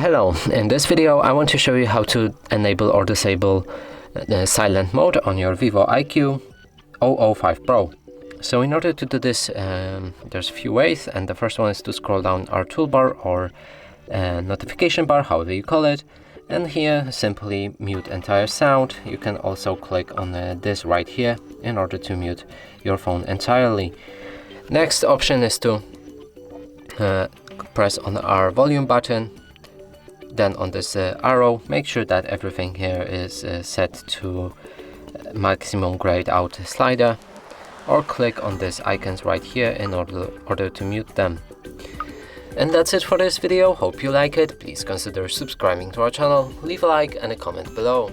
Hello, in this video I want to show you how to enable or disable the silent mode on your VIVO IQOO 005 Pro. So in order to do this, there's a few ways, and the first one is to scroll down our toolbar or notification bar, however you call it, and here simply mute entire sound. You can also click on this right here in order to mute your phone entirely. Next option is to press on our volume button, then on this arrow, make sure that everything here is set to maximum grayed out slider, or click on these icons right here in order to mute them. And that's it for this video. Hope you like it. Please consider subscribing to our channel, leave a like and a comment below.